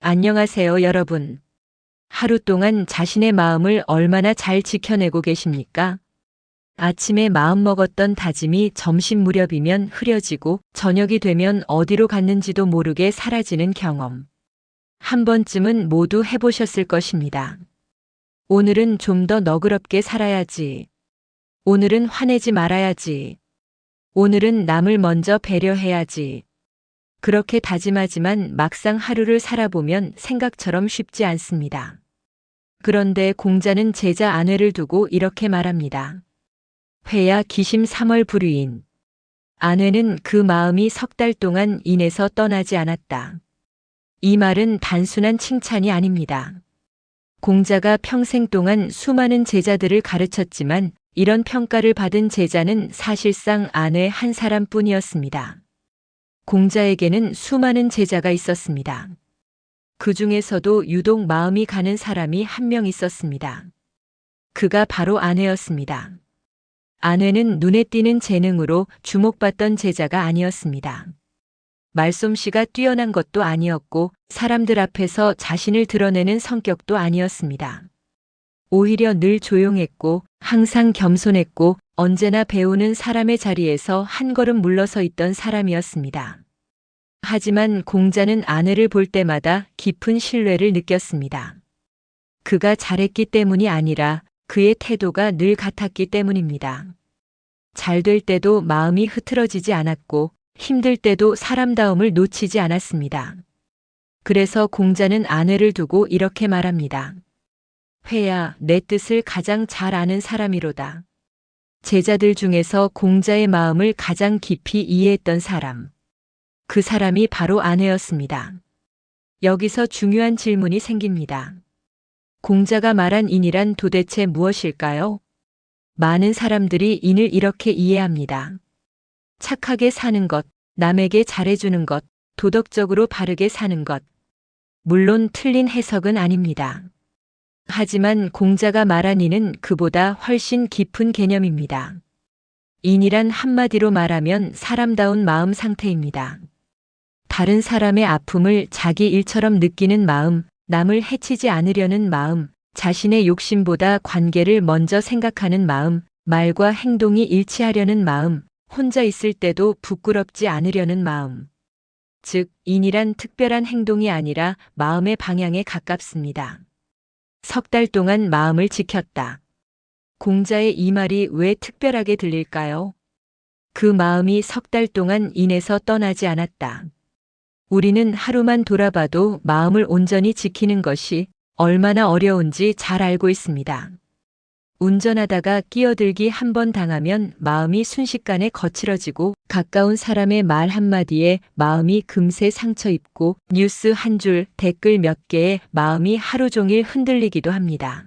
안녕하세요, 여러분. 하루 동안 자신의 마음을 얼마나 잘 지켜내고 계십니까? 아침에 마음먹었던 다짐이 점심 무렵이면 흐려지고 저녁이 되면 어디로 갔는지도 모르게 사라지는 경험. 한 번쯤은 모두 해보셨을 것입니다. 오늘은 좀 더 너그럽게 살아야지. 오늘은 화내지 말아야지. 오늘은 남을 먼저 배려해야지. 그렇게 다짐하지만 막상 하루를 살아보면 생각처럼 쉽지 않습니다. 그런데 공자는 제자 아내를 두고 이렇게 말합니다. 회야 기심 3월 불위인. 아내는 그 마음이 석 달 동안 인에서 떠나지 않았다. 이 말은 단순한 칭찬이 아닙니다. 공자가 평생 동안 수많은 제자들을 가르쳤지만 이런 평가를 받은 제자는 사실상 아내 한 사람뿐이었습니다. 공자에게는 수많은 제자가 있었습니다. 그 중에서도 유독 마음이 가는 사람이 한 명 있었습니다. 그가 바로 아내였습니다. 아내는 눈에 띄는 재능으로 주목받던 제자가 아니었습니다. 말솜씨가 뛰어난 것도 아니었고 사람들 앞에서 자신을 드러내는 성격도 아니었습니다. 오히려 늘 조용했고 항상 겸손했고 언제나 배우는 사람의 자리에서 한 걸음 물러서 있던 사람이었습니다. 하지만 공자는 아내를 볼 때마다 깊은 신뢰를 느꼈습니다. 그가 잘했기 때문이 아니라 그의 태도가 늘 같았기 때문입니다. 잘 될 때도 마음이 흐트러지지 않았고 힘들 때도 사람다움을 놓치지 않았습니다. 그래서 공자는 아내를 두고 이렇게 말합니다. 회야, 내 뜻을 가장 잘 아는 사람이로다. 제자들 중에서 공자의 마음을 가장 깊이 이해했던 사람. 그 사람이 바로 아내였습니다. 여기서 중요한 질문이 생깁니다. 공자가 말한 인이란 도대체 무엇일까요? 많은 사람들이 인을 이렇게 이해합니다. 착하게 사는 것, 남에게 잘해주는 것, 도덕적으로 바르게 사는 것. 물론 틀린 해석은 아닙니다. 하지만 공자가 말한 인은 그보다 훨씬 깊은 개념입니다. 인이란 한마디로 말하면 사람다운 마음 상태입니다. 다른 사람의 아픔을 자기 일처럼 느끼는 마음, 남을 해치지 않으려는 마음, 자신의 욕심보다 관계를 먼저 생각하는 마음, 말과 행동이 일치하려는 마음, 혼자 있을 때도 부끄럽지 않으려는 마음. 즉, 인이란 특별한 행동이 아니라 마음의 방향에 가깝습니다. 석 달 동안 마음을 지켰다. 공자의 이 말이 왜 특별하게 들릴까요? 그 마음이 석 달 동안 인에서 떠나지 않았다. 우리는 하루만 돌아봐도 마음을 온전히 지키는 것이 얼마나 어려운지 잘 알고 있습니다. 운전하다가 끼어들기 한 번 당하면 마음이 순식간에 거칠어지고 가까운 사람의 말 한마디에 마음이 금세 상처 입고 뉴스 한 줄, 댓글 몇 개에 마음이 하루 종일 흔들리기도 합니다.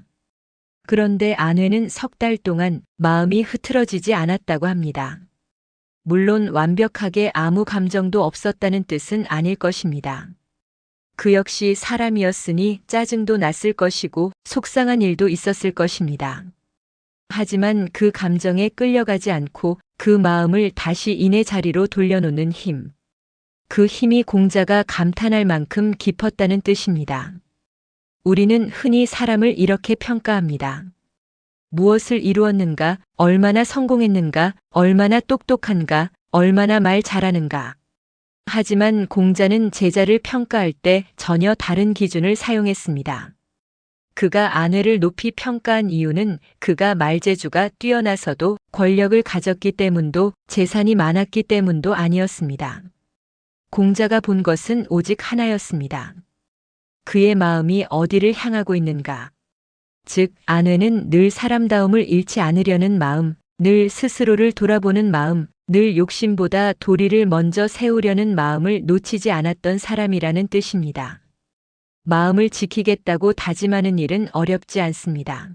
그런데 아내는 석 달 동안 마음이 흐트러지지 않았다고 합니다. 물론 완벽하게 아무 감정도 없었다는 뜻은 아닐 것입니다. 그 역시 사람이었으니 짜증도 났을 것이고 속상한 일도 있었을 것입니다. 하지만 그 감정에 끌려가지 않고 그 마음을 다시 인의 자리로 돌려놓는 힘. 그 힘이 공자가 감탄할 만큼 깊었다는 뜻입니다. 우리는 흔히 사람을 이렇게 평가합니다. 무엇을 이루었는가, 얼마나 성공했는가, 얼마나 똑똑한가, 얼마나 말 잘하는가. 하지만 공자는 제자를 평가할 때 전혀 다른 기준을 사용했습니다. 그가 아내를 높이 평가한 이유는 그가 말재주가 뛰어나서도 권력을 가졌기 때문도 재산이 많았기 때문도 아니었습니다. 공자가 본 것은 오직 하나였습니다. 그의 마음이 어디를 향하고 있는가. 즉, 아내는 늘 사람다움을 잃지 않으려는 마음, 늘 스스로를 돌아보는 마음, 늘 욕심보다 도리를 먼저 세우려는 마음을 놓치지 않았던 사람이라는 뜻입니다. 마음을 지키겠다고 다짐하는 일은 어렵지 않습니다.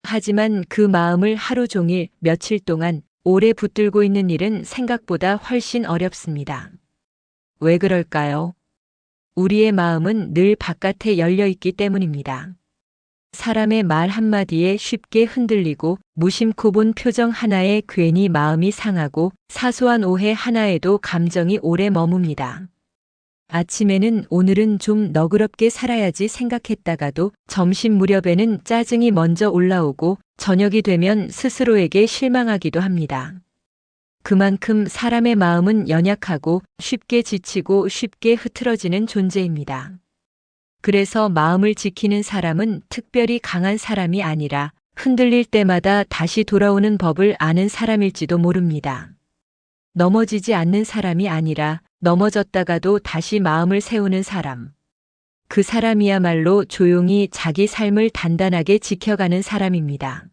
하지만 그 마음을 하루 종일, 며칠 동안 오래 붙들고 있는 일은 생각보다 훨씬 어렵습니다. 왜 그럴까요? 우리의 마음은 늘 바깥에 열려 있기 때문입니다. 사람의 말 한마디에 쉽게 흔들리고 무심코 본 표정 하나에 괜히 마음이 상하고 사소한 오해 하나에도 감정이 오래 머뭅니다. 아침에는 오늘은 좀 너그럽게 살아야지 생각했다가도 점심 무렵에는 짜증이 먼저 올라오고 저녁이 되면 스스로에게 실망하기도 합니다. 그만큼 사람의 마음은 연약하고 쉽게 지치고 쉽게 흐트러지는 존재입니다. 그래서 마음을 지키는 사람은 특별히 강한 사람이 아니라 흔들릴 때마다 다시 돌아오는 법을 아는 사람일지도 모릅니다. 넘어지지 않는 사람이 아니라 넘어졌다가도 다시 마음을 세우는 사람. 그 사람이야말로 조용히 자기 삶을 단단하게 지켜가는 사람입니다.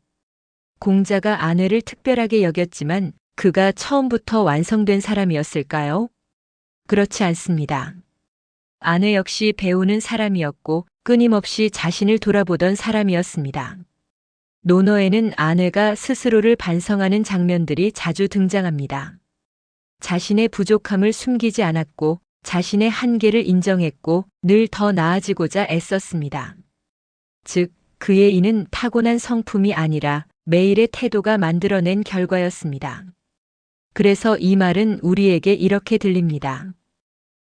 공자가 아내를 특별하게 여겼지만 그가 처음부터 완성된 사람이었을까요? 그렇지 않습니다. 아내 역시 배우는 사람이었고 끊임없이 자신을 돌아보던 사람이었습니다. 논어에는 아내가 스스로를 반성하는 장면들이 자주 등장합니다. 자신의 부족함을 숨기지 않았고 자신의 한계를 인정했고 늘 더 나아지고자 애썼습니다. 즉, 그의 이는 타고난 성품이 아니라 매일의 태도가 만들어낸 결과였습니다. 그래서 이 말은 우리에게 이렇게 들립니다.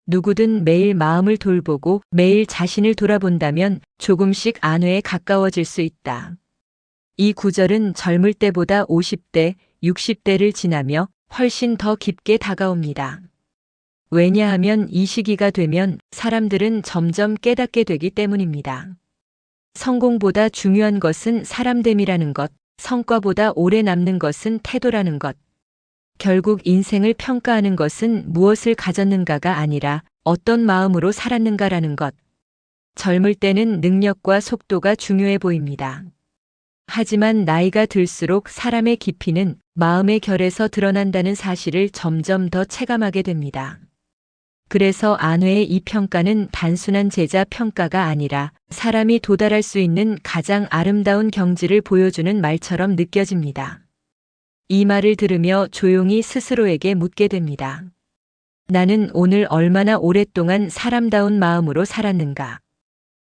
누구든 매일 마음을 돌보고 매일 자신을 돌아본다면 조금씩 안회에 가까워질 수 있다. 이 구절은 젊을 때보다 50대, 60대를 지나며 훨씬 더 깊게 다가옵니다. 왜냐하면 이 시기가 되면 사람들은 점점 깨닫게 되기 때문입니다. 성공보다 중요한 것은 사람됨이라는 것, 성과보다 오래 남는 것은 태도라는 것. 결국 인생을 평가하는 것은 무엇을 가졌는가가 아니라 어떤 마음으로 살았는가라는 것. 젊을 때는 능력과 속도가 중요해 보입니다. 하지만 나이가 들수록 사람의 깊이는 마음의 결에서 드러난다는 사실을 점점 더 체감하게 됩니다. 그래서 안회의 이 평가는 단순한 제자 평가가 아니라 사람이 도달할 수 있는 가장 아름다운 경지를 보여주는 말처럼 느껴집니다. 이 말을 들으며 조용히 스스로에게 묻게 됩니다. 나는 오늘 얼마나 오랫동안 사람다운 마음으로 살았는가?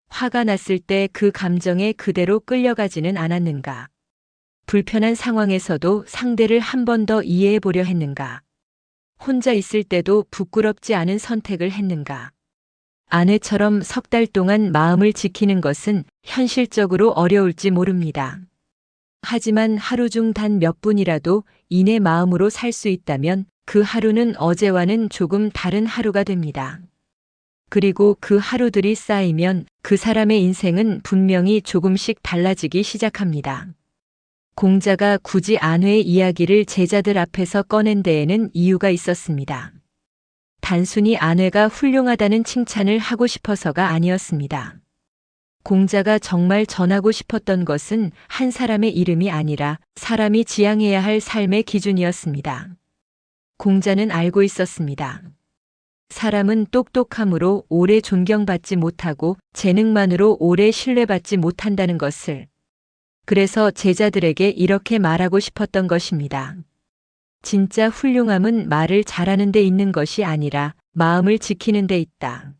화가 났을 때 그 감정에 그대로 끌려가지는 않았는가? 불편한 상황에서도 상대를 한 번 더 이해해 보려 했는가? 혼자 있을 때도 부끄럽지 않은 선택을 했는가? 아내처럼 석 달 동안 마음을 지키는 것은 현실적으로 어려울지 모릅니다. 하지만 하루 중 단 몇 분이라도 이내 마음으로 살 수 있다면 그 하루는 어제와는 조금 다른 하루가 됩니다. 그리고 그 하루들이 쌓이면 그 사람의 인생은 분명히 조금씩 달라지기 시작합니다. 공자가 굳이 안회의 이야기를 제자들 앞에서 꺼낸 데에는 이유가 있었습니다. 단순히 안회가 훌륭하다는 칭찬을 하고 싶어서가 아니었습니다. 공자가 정말 전하고 싶었던 것은 한 사람의 이름이 아니라 사람이 지향해야 할 삶의 기준이었습니다. 공자는 알고 있었습니다. 사람은 똑똑함으로 오래 존경받지 못하고 재능만으로 오래 신뢰받지 못한다는 것을. 그래서 제자들에게 이렇게 말하고 싶었던 것입니다. 진짜 훌륭함은 말을 잘하는 데 있는 것이 아니라 마음을 지키는 데 있다.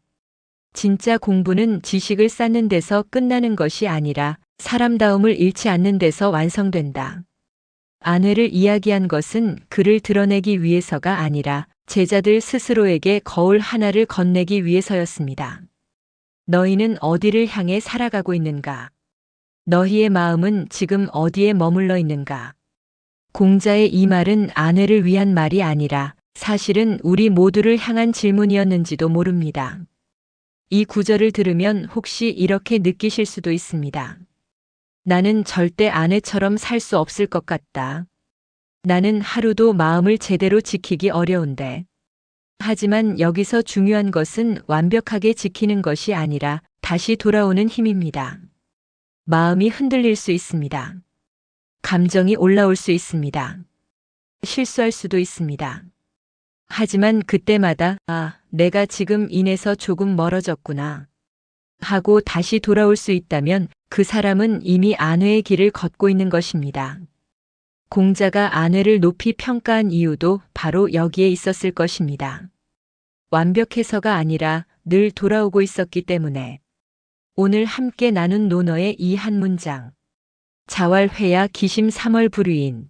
진짜 공부는 지식을 쌓는 데서 끝나는 것이 아니라 사람다움을 잃지 않는 데서 완성된다. 안회를 이야기한 것은 그를 드러내기 위해서가 아니라 제자들 스스로에게 거울 하나를 건네기 위해서였습니다. 너희는 어디를 향해 살아가고 있는가? 너희의 마음은 지금 어디에 머물러 있는가? 공자의 이 말은 안회를 위한 말이 아니라 사실은 우리 모두를 향한 질문이었는지도 모릅니다. 이 구절을 들으면 혹시 이렇게 느끼실 수도 있습니다. 나는 절대 아내처럼 살 수 없을 것 같다. 나는 하루도 마음을 제대로 지키기 어려운데. 하지만 여기서 중요한 것은 완벽하게 지키는 것이 아니라 다시 돌아오는 힘입니다. 마음이 흔들릴 수 있습니다. 감정이 올라올 수 있습니다. 실수할 수도 있습니다. 하지만 그때마다 내가 지금 인해서 조금 멀어졌구나 하고 다시 돌아올 수 있다면 그 사람은 이미 안회의 길을 걷고 있는 것입니다. 공자가 안회를 높이 평가한 이유도 바로 여기에 있었을 것입니다. 완벽해서가 아니라 늘 돌아오고 있었기 때문에. 오늘 함께 나눈 논어의 이 한 문장. 자왈회야 기심 3월 불위인.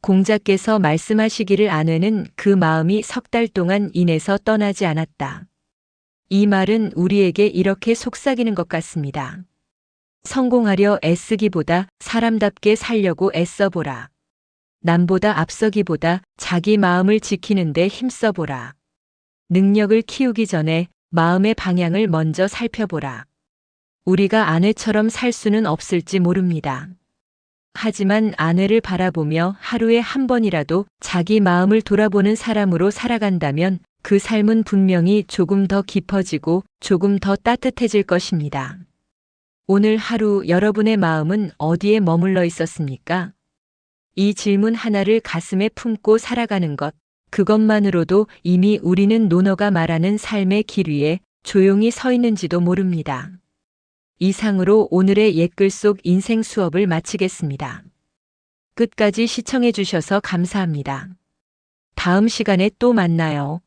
공자께서 말씀하시기를 안회는 그 마음이 석 달 동안 인해서 떠나지 않았다. 이 말은 우리에게 이렇게 속삭이는 것 같습니다. 성공하려 애쓰기보다 사람답게 살려고 애써보라. 남보다 앞서기보다 자기 마음을 지키는데 힘써보라. 능력을 키우기 전에 마음의 방향을 먼저 살펴보라. 우리가 아내처럼 살 수는 없을지 모릅니다. 하지만 아내를 바라보며 하루에 한 번이라도 자기 마음을 돌아보는 사람으로 살아간다면 그 삶은 분명히 조금 더 깊어지고 조금 더 따뜻해질 것입니다. 오늘 하루 여러분의 마음은 어디에 머물러 있었습니까? 이 질문 하나를 가슴에 품고 살아가는 것, 그것만으로도 이미 우리는 노너가 말하는 삶의 길 위에 조용히 서 있는지도 모릅니다. 이상으로 오늘의 옛글 속 인생 수업을 마치겠습니다. 끝까지 시청해 주셔서 감사합니다. 다음 시간에 또 만나요.